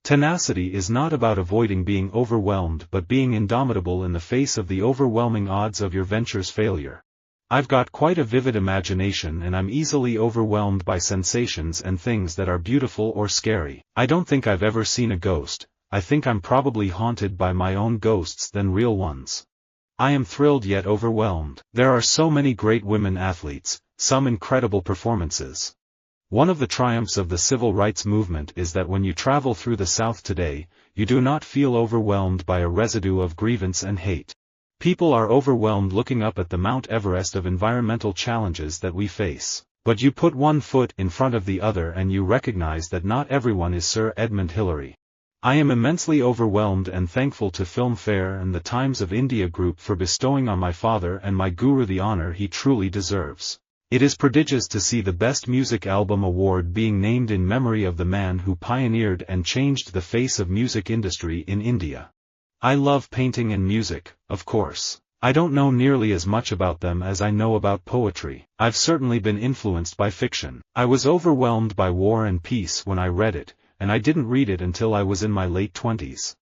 Tenacity is not about avoiding being overwhelmed but being indomitable in the face of the overwhelming odds of your venture's failure. I've got quite a vivid imagination and I'm easily overwhelmed by sensations and things that are beautiful or scary. I don't think I've ever seen a ghost. I think I'm probably haunted by my own ghosts than real ones. I am thrilled yet overwhelmed. There are so many great women athletes, some incredible performances. One of the triumphs of the civil rights movement is that when you travel through the South today, you do not feel overwhelmed by a residue of grievance and hate. People are overwhelmed looking up at the Mount Everest of environmental challenges that we face. But you put one foot in front of the other and you recognize that not everyone is Sir Edmund Hillary. I am immensely overwhelmed and thankful to Filmfare and the Times of India Group for bestowing on my father and my guru the honor he truly deserves. It is prodigious to see the Best Music Album award being named in memory of the man who pioneered and changed the face of music industry in India. I love painting and music, of course. I don't know nearly as much about them as I know about poetry. I've certainly been influenced by fiction. I was overwhelmed by War and Peace when I read it, and I didn't read it until I was in my late 20s.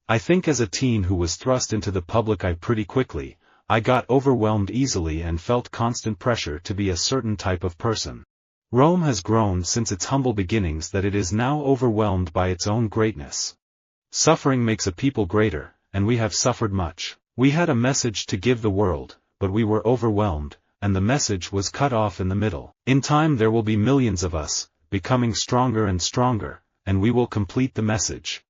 I think as a teen who was thrust into the public eye pretty quickly, I got overwhelmed easily and felt constant pressure to be a certain type of person. Rome has grown since its humble beginnings that it is now overwhelmed by its own greatness. Suffering makes a people greater, and we have suffered much. We had a message to give the world, but we were overwhelmed, and the message was cut off in the middle. In time there will be millions of us, becoming stronger and stronger, and we will complete the message.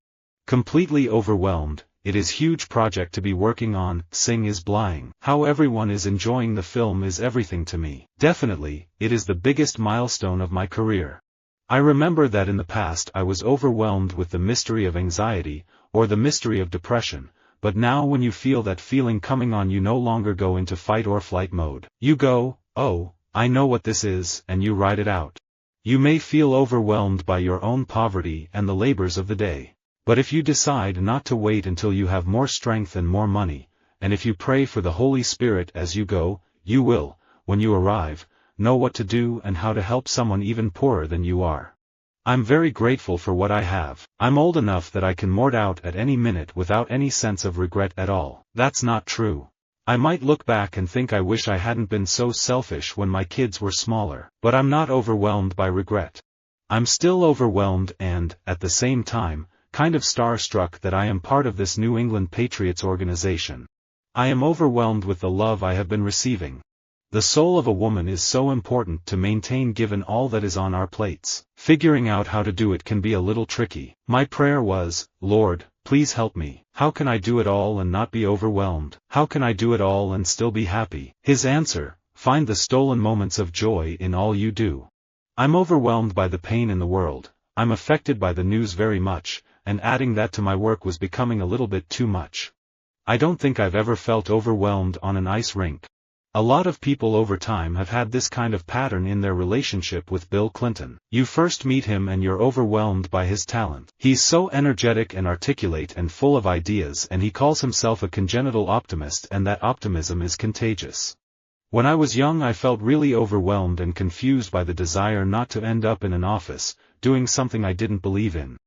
Completely overwhelmed, it is huge project to be working on. Sing is Blind. How everyone is enjoying the film is everything to me. Definitely, it is the biggest milestone of my career. I remember that in the past I was overwhelmed with the mystery of anxiety, or the mystery of depression, but now when you feel that feeling coming on you no longer go into fight or flight mode. You go, oh, I know what this is, and you ride it out. You may feel overwhelmed by your own poverty and the labors of the day. But if you decide not to wait until you have more strength and more money, and if you pray for the Holy Spirit as you go, you will, when you arrive, know what to do and how to help someone even poorer than you are. I'm very grateful for what I have. I'm old enough that I can mort out at any minute without any sense of regret at all. That's not true. I might look back and think I wish I hadn't been so selfish when my kids were smaller, but I'm not overwhelmed by regret. I'm still overwhelmed and, at the same time, kind of starstruck that I am part of this New England Patriots organization. I am overwhelmed with the love I have been receiving. The soul of a woman is so important to maintain given all that is on our plates. Figuring out how to do it can be a little tricky. My prayer was, Lord, please help me. How can I do it all and not be overwhelmed? How can I do it all and still be happy? His answer, find the stolen moments of joy in all you do. I'm overwhelmed by the pain in the world. I'm affected by the news very much, and adding that to my work was becoming a little bit too much. I don't think I've ever felt overwhelmed on an ice rink. A lot of people over time have had this kind of pattern in their relationship with Bill Clinton. You first meet him and you're overwhelmed by his talent. He's so energetic and articulate and full of ideas, and he calls himself a congenital optimist, and that optimism is contagious. When I was young I felt really overwhelmed and confused by the desire not to end up in an office, doing something I didn't believe in.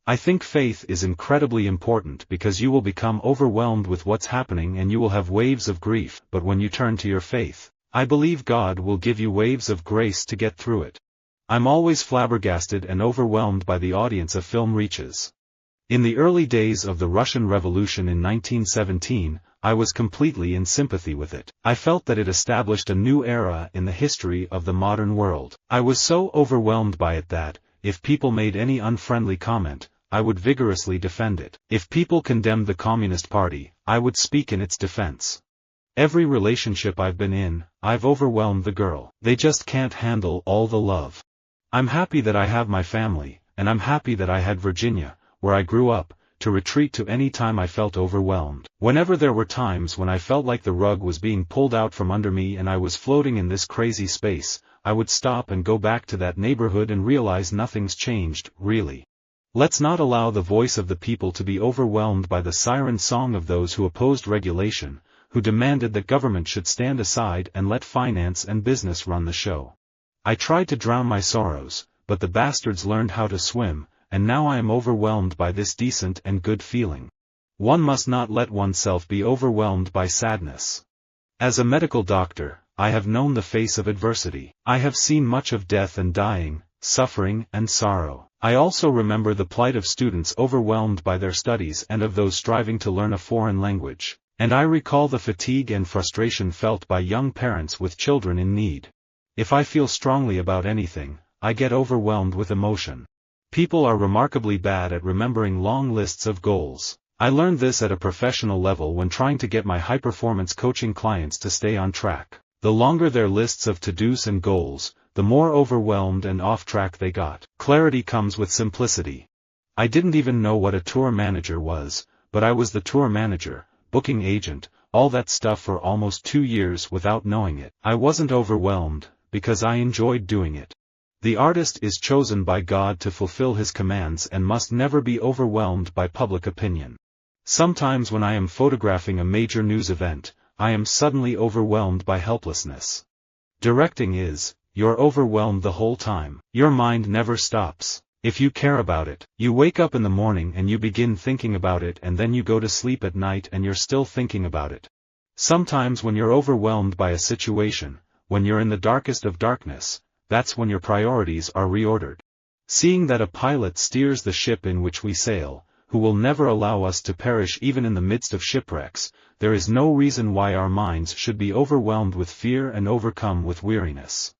I think faith is incredibly important because you will become overwhelmed with what's happening and you will have waves of grief, but when you turn to your faith, I believe God will give you waves of grace to get through it. I'm always flabbergasted and overwhelmed by the audience a film reaches. In the early days of the Russian Revolution in 1917, I was completely in sympathy with it. I felt that it established a new era in the history of the modern world. I was so overwhelmed by it that, if people made any unfriendly comment, I would vigorously defend it. If people condemned the Communist Party, I would speak in its defense. Every relationship I've been in, I've overwhelmed the girl. They just can't handle all the love. I'm happy that I have my family, and I'm happy that I had Virginia, where I grew up, to retreat to any time I felt overwhelmed. Whenever there were times when I felt like the rug was being pulled out from under me and I was floating in this crazy space, I would stop and go back to that neighborhood and realize nothing's changed, really. Let's not allow the voice of the people to be overwhelmed by the siren song of those who opposed regulation, who demanded that government should stand aside and let finance and business run the show. I tried to drown my sorrows, but the bastards learned how to swim, and now I am overwhelmed by this decent and good feeling. One must not let oneself be overwhelmed by sadness. As a medical doctor, I have known the face of adversity. I have seen much of death and dying, suffering and sorrow. I also remember the plight of students overwhelmed by their studies and of those striving to learn a foreign language. And I recall the fatigue and frustration felt by young parents with children in need. If I feel strongly about anything, I get overwhelmed with emotion. People are remarkably bad at remembering long lists of goals. I learned this at a professional level when trying to get my high-performance coaching clients to stay on track. The longer their lists of to-dos and goals, the more overwhelmed and off track they got. Clarity comes with simplicity. I didn't even know what a tour manager was, but I was the tour manager, booking agent, all that stuff for almost 2 years without knowing it. I wasn't overwhelmed, because I enjoyed doing it. The artist is chosen by God to fulfill his commands and must never be overwhelmed by public opinion. Sometimes when I am photographing a major news event, I am suddenly overwhelmed by helplessness. Directing is, you're overwhelmed the whole time. Your mind never stops. If you care about it, you wake up in the morning and you begin thinking about it, and then you go to sleep at night and you're still thinking about it. Sometimes when you're overwhelmed by a situation, when you're in the darkest of darkness, that's when your priorities are reordered. Seeing that a pilot steers the ship in which we sail, who will never allow us to perish even in the midst of shipwrecks, there is no reason why our minds should be overwhelmed with fear and overcome with weariness.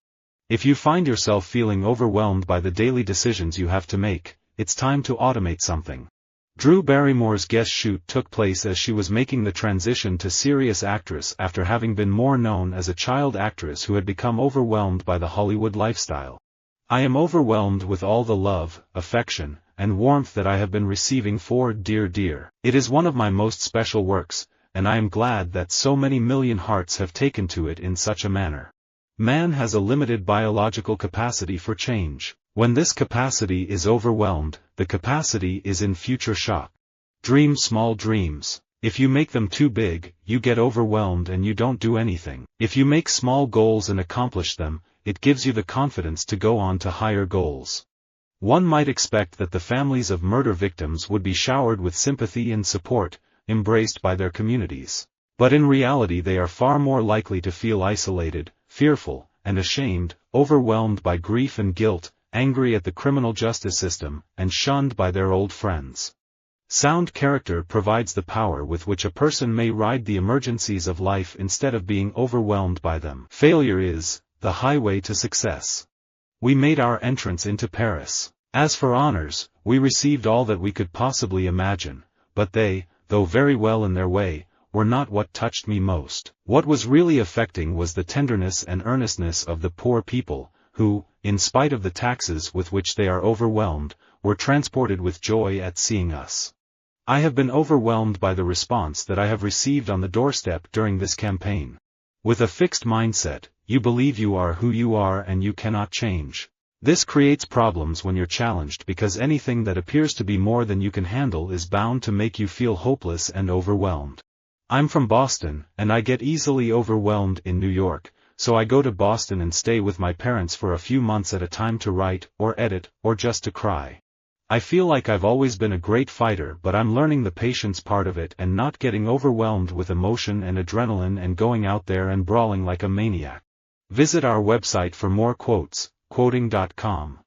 If you find yourself feeling overwhelmed by the daily decisions you have to make, it's time to automate something. Drew Barrymore's guest shoot took place as she was making the transition to serious actress after having been more known as a child actress who had become overwhelmed by the Hollywood lifestyle. I am overwhelmed with all the love, affection, and warmth that I have been receiving for Dear Dear. It is one of my most special works, and I am glad that so many million hearts have taken to it in such a manner. Man has a limited biological capacity for change. When this capacity is overwhelmed, the capacity is in future shock. Dream small dreams. If you make them too big, you get overwhelmed and you don't do anything. If you make small goals and accomplish them, it gives you the confidence to go on to higher goals. One might expect that the families of murder victims would be showered with sympathy and support, embraced by their communities. But in reality they are far more likely to feel isolated, fearful, and ashamed, overwhelmed by grief and guilt, angry at the criminal justice system, and shunned by their old friends. Sound character provides the power with which a person may ride the emergencies of life instead of being overwhelmed by them. Failure is the highway to success. We made our entrance into Paris. As for honors, we received all that we could possibly imagine, but they, though very well in their way, were not what touched me most. What was really affecting was the tenderness and earnestness of the poor people, who, in spite of the taxes with which they are overwhelmed, were transported with joy at seeing us. I have been overwhelmed by the response that I have received on the doorstep during this campaign. With a fixed mindset, you believe you are who you are and you cannot change. This creates problems when you're challenged because anything that appears to be more than you can handle is bound to make you feel hopeless and overwhelmed. I'm from Boston, and I get easily overwhelmed in New York, so I go to Boston and stay with my parents for a few months at a time to write, or edit, or just to cry. I feel like I've always been a great fighter, but I'm learning the patience part of it and not getting overwhelmed with emotion and adrenaline and going out there and brawling like a maniac. Visit our website for more quotes, quoting.com.